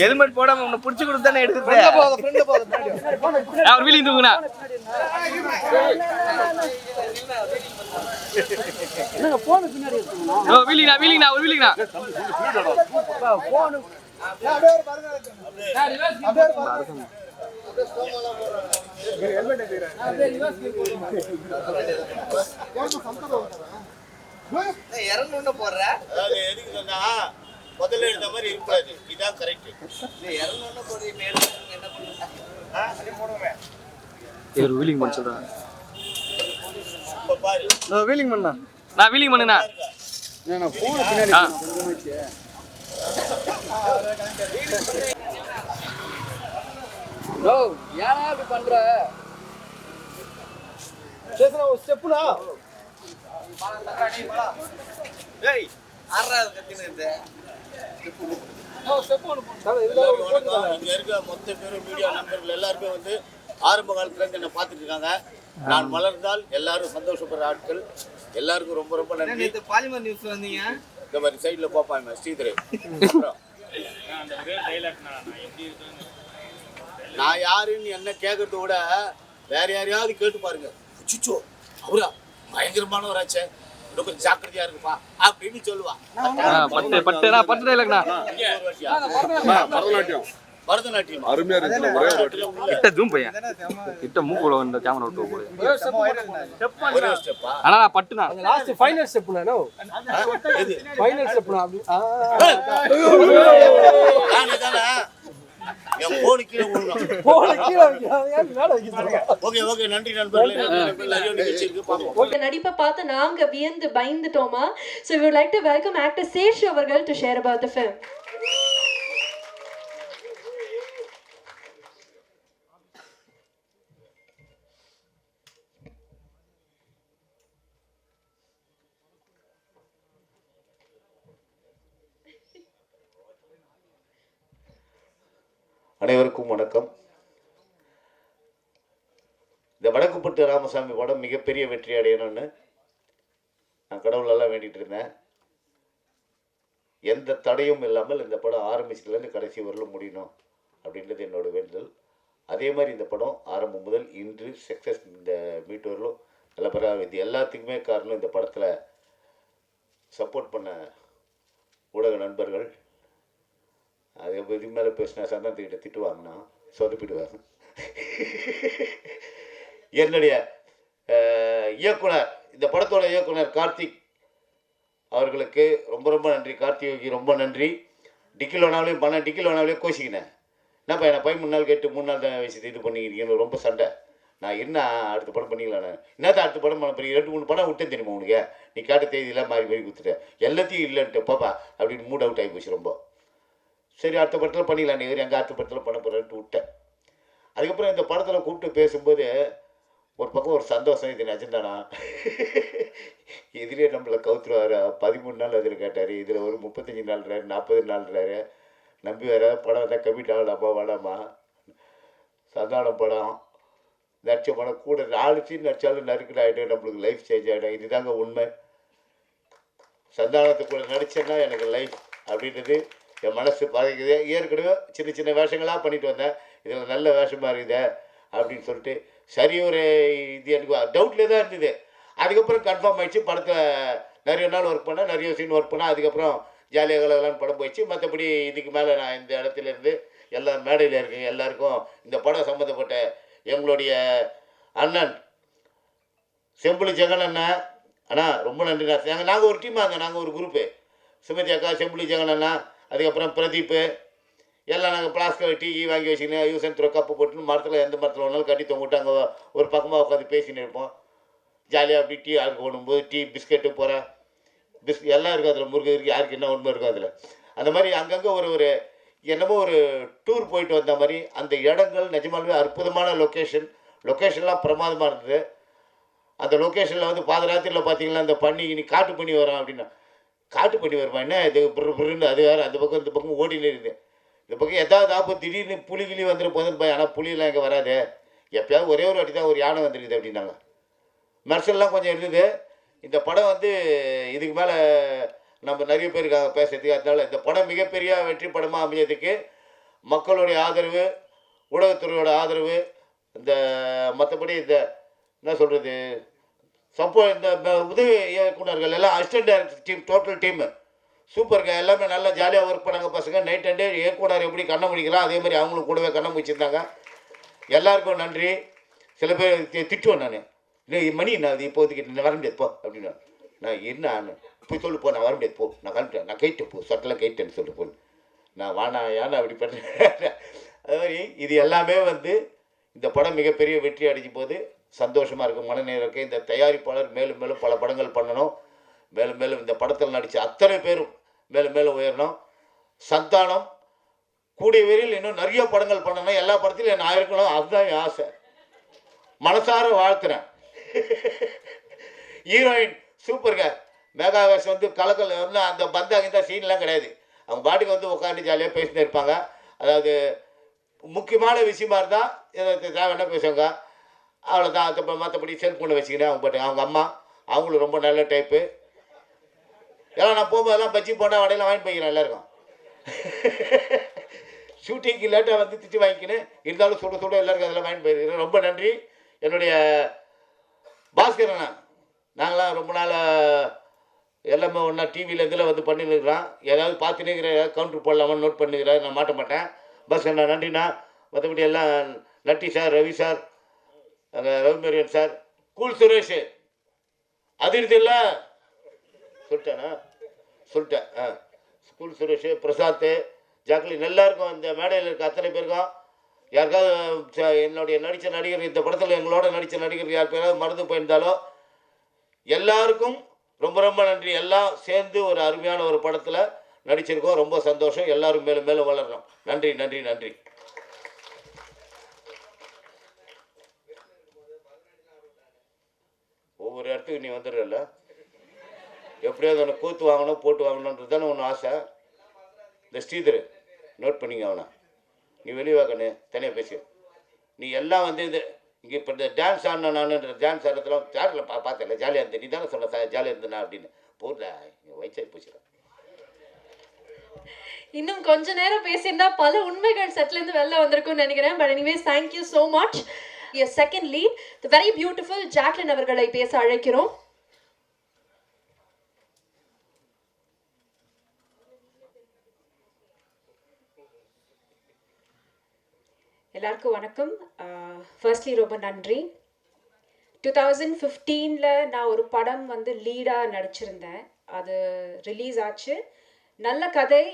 Helmet போடாம உன்னை புடிச்சு கொடுத்தானே எடுக்குது. அவர் வீலிங் தூக்குனா வீலிங்னா ஒரு வீலிங்னா இறங்கணும்னு போடுற எதுக்கு சொன்னா முதல்ல எடுத்த மாதிரி இருக்காது. இதான் கரெக்ட். இறங்கணும்னு போடுறது என்ன பண்ணுங்க இவர் வீலிங் பண்ண சொல்றாங்க. பாரு நான் வீலிங் பண்ணா நான் வீலிங் பண்ணுனா நான் போன் பின்னாடி நோ ஏன் அப்படி பண்ற? சேசனா ஒரு ஸ்டெப்னா டேய் ஆறாவது கத்தினது இங்க இருக்க மொத்த பேரும் மீடியா நண்பர்கள் எல்லாருமே வந்து ஆரம்ப காலத்துல இருந்து என்ன பார்த்துட்டு இருக்காங்க. நான் வளர்ந்தால் எல்லாரும் சந்தோஷப்படுற ஆட்கள். எல்லாருக்கும் ரொம்ப ரொம்ப நன்றி. பாலிமர் நியூஸ் வந்தீங்க இந்த மாதிரி சைட்ல பாப்பாங்க ஸ்ரீதரே. நான் யாருன்னு என்ன கேட்கறத விட வேற யாரையாவது கேட்டு பாருங்க. அச்சோ அவரா பயங்கரமானவராச்சே, கொஞ்சம் ஜாக்கிரதையா இருக்குப்பா அப்படின்னு சொல்லுவான். பரதநாட்டியம் அருமையா இருக்கு. கிட்ட ஜூம் பையன் கிட்ட மூக்குல வந்த கேமரா விட்டு போடு. ஒரே ஸ்டெப்பா ஆனா நான் பட்டுனா லாஸ்ட் ஃபைனல் ஸ்டெப்னா நோ எது ஃபைனல் ஸ்டெப்னா அப்படி நானேதானே என் போன் கீழே விழுணும். போன கீழ வைக்காதீங்க மேல வைக்கிறீங்க. ஓகே ஓகே நன்றி நண்பர்களே. நிறைய நிகழ்ச்சி இருக்கு பாப்போம். இந்த நடிப்பை பார்த்து நாங்க வியந்து பயந்துட்டோமா. So we would like to welcome actor Sesh அவர்கள் to share about the film. அனைவருக்கும் வணக்கம். இந்த வடக்குப்பட்டு ராமசாமி படம் மிகப்பெரிய வெற்றி அடையணும்னு நான் கடவுளெல்லாம் வேண்டிகிட்டு இருந்தேன். எந்த தடையும் இல்லாமல் இந்த படம் ஆரம்பிச்சதுலேருந்து கடைசி வரலும் முடியணும் அப்படின்றது என்னோட வேண்டுதல். அதே மாதிரி இந்த படம் ஆரம்பம் முதல் இன்று சக்ஸஸ் இந்த மீட் வரலும் நல்ல பிறகு இது எல்லாத்துக்குமே காரணம் இந்த படத்தில் சப்போர்ட் பண்ண ஊடக நண்பர்கள். அது இதுக்கு மேலே பேசினா சந்தானத்துக்கிட்ட திட்டு வாங்கினா சொதப்பிடுவாங்க. என்னுடைய இயக்குனர், இந்த படத்தோட இயக்குனர் கார்த்திக் அவர்களுக்கு ரொம்ப ரொம்ப நன்றி. கார்த்திகைக்கு ரொம்ப நன்றி. டிக்கிலோனாவிலையும் பண்ண டிக்கிலோனாவிலையும் கோச்சிக்கினேன். என்னப்பா என்ன 13 நாள் கேட்டு 3 நாள் தான் வச்சு இது பண்ணிக்கிறீங்கன்னு ரொம்ப சண்டை. நான் என்ன அடுத்த படம் பண்ணிக்கலாம். நான் என்னதான் அடுத்த படம் பண்ண போறீங்க? 2-3 படம் விட்டேன் தெரியுமா உனக்கு? நீ கேட்ட தேதியெல்லாம் மாறி மாறி கொடுத்துட்டேன். எல்லாத்தையும் இல்லைன்ட்டு பாப்பா அப்படின்னு மூட் அவுட் ஆகி போச்சு ரொம்ப. சரி அடுத்த படத்தில் பண்ணிக்கலாம், இவர் எங்கள் அடுத்த படத்தில் பண்ண போகிறேன்ட்டு விட்டேன். அதுக்கப்புறம் இந்த படத்தில் கூப்பிட்டு பேசும்போது ஒரு பக்கம் ஒரு சந்தோஷம், இது நிஜந்தானா எதிரே நம்மளை கவுத்துருவார். 13 நாள் அதில் கேட்டார், இதில் ஒரு 35 நாள்றாரு 40 நாள்றாரு. நம்பி வேற படம் தான் கமிட் ஆகலாமா வேணாமா? சந்தானம் படம் நடித்த படம் கூட 4 சீன் நடித்தாலும் நறுக்கில் ஆகிடும், நம்மளுக்கு லைஃப் சேஞ்ச் ஆகிடும். இதுதாங்க உண்மை. சந்தானத்துக்குள்ள நடித்தேன்னா எனக்கு லைஃப் அப்படின்றது என் மனசு பழகுது. ஏற்கனவே சின்ன சின்ன வேஷங்களாக பண்ணிட்டு வந்தேன், இதில் நல்ல வேஷமாக இருக்குது அப்படின்னு சொல்லிட்டு சரி ஒரு இது எனக்கு டவுட்லேயே தான் இருந்தது. அதுக்கப்புறம் கன்ஃபார்ம் ஆகிடுச்சு. படத்தை நிறைய நாள் ஒர்க் பண்ணேன், நிறைய சீன் ஒர்க் பண்ணேன். அதுக்கப்புறம் ஜாலியாக கலகலான்னு படம் போயிடுச்சு. மற்றபடி இதுக்கு மேலே நான் இந்த இடத்துலேருந்து எல்லா மேடையில் இருக்கேன் எல்லாருக்கும் இந்த படம் சம்மந்தப்பட்ட எங்களுடைய அண்ணன் செம்புலி ஜெகன் அண்ணன் அண்ணா ரொம்ப நன்றி. நாங்கள் ஒரு டீமாக இருந்தோம், நாங்கள் ஒரு குரூப்பு. சுமதி அக்கா, செம்புலி ஜெகன் அண்ணா, அதுக்கப்புறம் பிரதீப்பு எல்லாம் நாங்கள் பிளாஸ்டிக் டீ வாங்கி வச்சுக்கினேன். யூஸ் அண்ட் த்ரோ கப்பு போட்டுன்னு மரத்தில் எந்த மரத்தில் ஒன்றாலும் கட்டி தொங்கிட்டு அங்கே ஒரு பக்கமாக உட்காந்து பேசின்னு இருப்போம். ஜாலியாக அப்படி டீ ஆளுக்கு போடும்போது டீ பிஸ்கெட்டு போகிறேன் எல்லாம் இருக்கும் அதில். முருகன் இருக்குது, யாருக்கு என்ன உண்மை இருக்கும் அதில். அந்த மாதிரி அங்கங்கே ஒரு என்னமோ ஒரு டூர் போயிட்டு வந்த மாதிரி அந்த இடங்கள் நிஜமாலுமே அற்புதமான லொக்கேஷன்லாம் பிரமாதமாக இருந்தது. அந்த லொக்கேஷனில் வந்து பாதராத்திரியில் பார்த்தீங்கன்னா அந்த பண்ணி இனி காட்டு பண்ணி வரோம் அப்படின்னா, காட்டு பண்ணி வருமா என்ன இது புருன்னு அது வேறு. அந்த பக்கம் இந்த பக்கம் ஓடினே இருக்குது. இந்த பக்கம் எதாவது ஆப்போ திடீர்னு புலிகிளி வந்துட்டு போதுன்னு போய், ஆனால் புலியெல்லாம் இங்கே வராது, எப்போயாவது ஒரே ஒரு வாட்டி தான் ஒரு யானை வந்துருக்குது அப்படின்னாங்க. மெர்சல்லாம் கொஞ்சம் இருந்தது. இந்த படம் வந்து இதுக்கு மேலே நம்ம நிறைய பேருக்காக பேசுறதுக்கு. அதனால இந்த படம் மிகப்பெரிய வெற்றி படமாக அமைஞ்சதுக்கு மக்களுடைய ஆதரவு, ஊடகத்துறையோட ஆதரவு, இந்த மற்றபடி இந்த என்ன சொல்கிறது இந்த உதவி இயக்குனர்கள் எல்லாம் assistant director team, total team சூப்பருங்க. எல்லாமே நல்லா ஜாலியாக ஒர்க் பண்ணாங்க பசங்க. நைட் அண்ட் டே இயக்குனர் எப்படி கண்ணை முடிக்கலாம் அதே மாதிரி அவங்களும் கூடவே கண்ணை முடிச்சிருந்தாங்க. எல்லாருக்கும் நன்றி. சில பேர் திட்டுவேன் நான், இல்லை மணி நான் அது இப்போதைக்கு நான் வர முடியாது போ அப்படின்னு. நான் என்ன போய் சொல்லு போ, நான் வர முடியாது போ, நான் கிளம்பிட்டேன், நான் கைட்டேன் போ, சட்டெல்லாம் கைட்டேன்னு சொல்லிட்டு போன்னு. நான் வானா ஏன்னா அப்படி பண்ணுறேன். அது மாதிரி இது எல்லாமே இந்த படம் மிகப்பெரிய வெற்றி அடைஞ்சும் போது சந்தோஷமாக இருக்கும், மனநிலை இருக்குது. இந்த தயாரிப்பாளர் மேலும் மேலும் பல படங்கள் பண்ணணும், மேலும் மேலும் இந்த படத்தில் நடித்த அத்தனை பேரும் மேலும் மேலும் உயரணும். சந்தானம் கூடிய விரைவில் இன்னும் நிறைய படங்கள் பண்ணணும், எல்லா படத்திலும் நான் இருக்கணும், அதுதான் என் ஆசை. மனசார வாழ்த்துறேன். ஹீரோயின் சூப்பருங்க. மேகாவேஷ் கலக்கல் அந்த பந்தாங்க சீன்லாம் கிடையாது. அவங்க பாட்டுக்கு உட்காந்து ஜாலியாக பேசிட்டு இருப்பாங்க. அதாவது முக்கியமான விஷயமா இருந்தால் தேவைன்னா பேசுவாங்க, அவ்வளோதான். அது மற்றபடி செல்ஃபோனை வச்சுக்கினேன் அவங்க பாட்டு. அவங்க அம்மா அவங்களும் ரொம்ப நல்ல டைப்பு. ஏன்னா நான் போகும்போதெல்லாம் பஜ்ஜி போண்டா வடையெல்லாம் வாங்கிட்டு போய்க்கிறேன் எல்லாருக்கும். ஷூட்டிங்க்கு லேட்டாக திட்டு வாங்கிக்கினேன், இருந்தாலும் சுட சுட எல்லாருக்கும் அதெல்லாம் வாங்கிட்டு போயிருக்கிறேன். ரொம்ப நன்றி. என்னுடைய பாஸ்கரண்ணா, நாங்களாம் ரொம்ப நாள் எல்லாமே ஒன்றா டிவியில் இதில் பண்ணிருக்கிறோம். ஏதாவது பார்த்துன்னு இருக்கிற ஏதாவது கவுண்டர் போடலாமான்னு நோட் பண்ணிக்கிறேன், நான் மாட்ட மாட்டேன். பாஸ்கரண்ணா நன்றிண்ணா. மற்றபடி எல்லாம் நட்டி சார், ரவி சார், ரவிமேரியன் சார், கூல் சுரேஷ் அதிர்ந்து இல்லை சொல்லிட்டேண்ணா சொல்லிட்டேன். ஸ்கூல் சுரேஷ், பிரசாத், ஜாக்லின் எல்லாருக்கும் இந்த மேடையில் இருக்க அத்தனை பேருக்கும், யாருக்காவது என்னுடைய நடித்த நடிகர் இந்த படத்தில் எங்களோட நடித்த நடிகர் யார் பேராவது மறந்து போயிருந்தாலோ எல்லாருக்கும் ரொம்ப ரொம்ப நன்றி. எல்லாம் சேர்ந்து ஒரு அருமையான ஒரு படத்தில் நடிச்சிருக்கோம். ரொம்ப சந்தோஷம். எல்லாரும் மேலும் மேலும் வளரணும். நன்றி நன்றி நன்றி. ஒவ்வொரு இடத்துக்கு நீ வந்துடுறல, எப்படியாவது அவனை கூத்து வாங்கணும், போட்டு வாங்கணுன்றது தானே ஒன்று ஆசை. இந்த ஸ்ரீதர் நோட் பண்ணிங்க, அவனை நீ வெளியே வாக்கண்ணு தனியாக பேசி. நீ எல்லாம் இது இங்கே இப்போ இந்த டான்ஸ் ஆடின நானுன்ற டான்ஸ் ஆடுறதுலாம் தேட்டரில் பார்த்தல ஜாலியாக இருந்தேன். நீ தானே சொன்ன ஜாலியாக இருந்தேனா அப்படின்னு. போடல வயிற்றாகி போச்சுடா. இன்னும் கொஞ்ச நேரம் பேசியிருந்தா பல உண்மைகள் செட்லேருந்து வெளில வந்திருக்கும்னு நினைக்கிறேன். But anyways thank you so much. Second lead the very beautiful Jacqueline அவர்களை பேச அழைக்கிறோம். எல்லாருக்கும் வணக்கம். ஃபர்ஸ்ட்லி ரொம்ப நன்றி. 2015 நான் ஒரு படம் லீடாக நடிச்சிருந்தேன். அது ரிலீஸ் ஆச்சு. நல்ல கதை,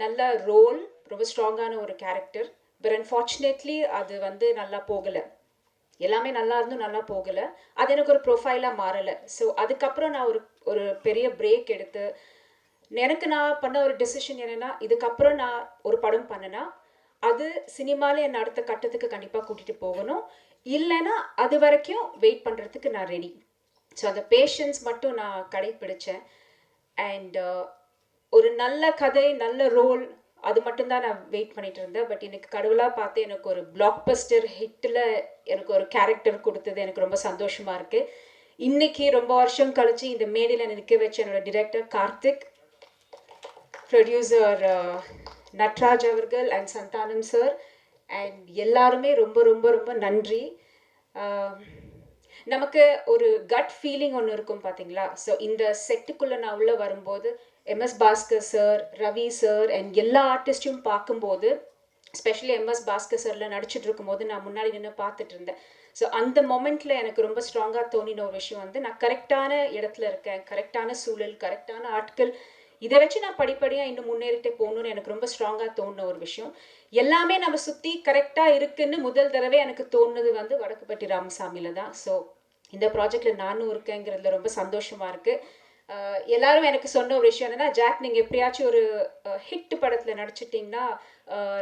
நல்ல ரோல், ரொம்ப ஸ்ட்ராங்கான ஒரு கேரக்டர். பட் அன்ஃபார்ச்சுனேட்லி அது நல்லா போகலை. எல்லாமே நல்லா இருந்தும் நல்லா போகலை. அது எனக்கு ஒரு ப்ரொஃபைலாக மாறலை. ஸோ அதுக்கப்புறம் நான் ஒரு பெரிய பிரேக் எடுத்து எனக்கு நான் பண்ண ஒரு டெசிஷன் என்னென்னா, இதுக்கப்புறம் நான் ஒரு படம் பண்ணேன்னா அது சினிமாவில் என்னை அடுத்த கட்டத்துக்கு கண்டிப்பாக கூட்டிகிட்டு போகணும். இல்லைன்னா அது வரைக்கும் வெயிட் பண்ணுறதுக்கு நான் ரெடி. ஸோ அந்த பேஷன்ஸ் மட்டும் நான் கடைப்பிடிச்சேன். அண்ட் ஒரு நல்ல கதை, நல்ல ரோல், அது மட்டும்தான் நான் வெயிட் பண்ணிட்டு இருந்தேன். பட் எனக்கு கடவுளாக பார்த்து எனக்கு ஒரு பிளாக் பஸ்டர் ஹிட்டில் எனக்கு ஒரு கேரக்டர் கொடுத்தது எனக்கு ரொம்ப சந்தோஷமாக இருக்குது. இன்றைக்கி ரொம்ப வருஷம் கழித்து இந்த மேடையில் நிற்க வச்ச என்னோட டிரெக்டர் கார்த்திக், ப்ரொடியூசர் நட்ராஜ் அவர்கள் அண்ட் சந்தானம் சார் அண்ட் எல்லாருமே ரொம்ப ரொம்ப ரொம்ப நன்றி. நமக்கு ஒரு கட் ஃபீலிங் ஒன்று இருக்கும் பார்த்தீங்களா. ஸோ இந்த செட்டுக்குள்ளே நான் உள்ளே வரும்போது MS Bhaskar sir, Ravi sir and எல்லா ஆர்டிஸ்ட்டையும் பார்க்கும்போது, ஸ்பெஷலி MS பாஸ்கர் சாரில் நடிச்சிட்டு இருக்கும்போது நான் முன்னாடி நின்று பார்த்துட்டு இருந்தேன். ஸோ அந்த மொமெண்ட்டில் எனக்கு ரொம்ப ஸ்ட்ராங்காக தோணின ஒரு விஷயம் நான் கரெக்டான இடத்துல இருக்கேன், கரெக்டான சூழல், கரெக்டான ஆட்கள், இதை வச்சு நான் படிப்படியாக இன்னும் முன்னேறிட்டே போகணுன்னு எனக்கு ரொம்ப ஸ்ட்ராங்காக தோணுன ஒரு விஷயம். எல்லாமே நம்ம சுற்றி கரெக்டாக இருக்குன்னு முதல் தடவை எனக்கு தோணுது வடக்குப்பட்டி ராமசாமியில் தான். ஸோ இந்த ப்ராஜெக்டில் நானும் இருக்கேங்கிறதுல ரொம்ப சந்தோஷமாக இருக்குது. எல்லாரும் எனக்கு சொன்ன ஒரு விஷயம் என்னென்னா, ஜாக் நீங்கள் எப்படியாச்சும் ஒரு ஹிட் படத்தில் நடிச்சிட்டிங்கன்னா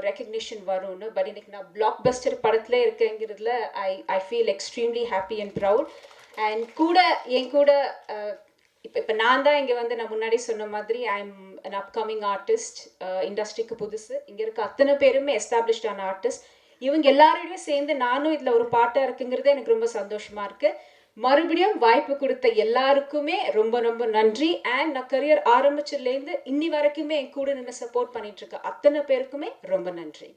ரெக்கக்னிஷன் வரும்னு. பட் இன்னைக்கு நான் பிளாக் பஸ்டர் படத்தில் இருக்கேங்கிறதுல I feel extremely happy and proud. And என் கூட இப்போ நான் தான் இங்கே நான் முன்னாடி சொன்ன மாதிரி I am an upcoming artist. இண்டஸ்ட்ரிக்கு புதுசு. இங்கே இருக்க அத்தனை பேருமே எஸ்டாப்ளிஷ்டான ஆர்டிஸ்ட். இவங்க எல்லாரோடையும் சேர்ந்து நானும் இதில் ஒரு பாட்டாக இருக்குங்கிறது எனக்கு ரொம்ப சந்தோஷமாக இருக்குது. மறுபடியும் வாய்ப்பு கொடுத்த எல்லாருக்குமே ரொம்ப ரொம்ப நன்றி. அண்ட் நான் கரியர் ஆரம்பிச்சதுலேருந்து இன்னி வரைக்குமே என் கூட நின்று சப்போர்ட் பண்ணிட்டு இருக்க அத்தனை பேருக்குமே ரொம்ப நன்றி.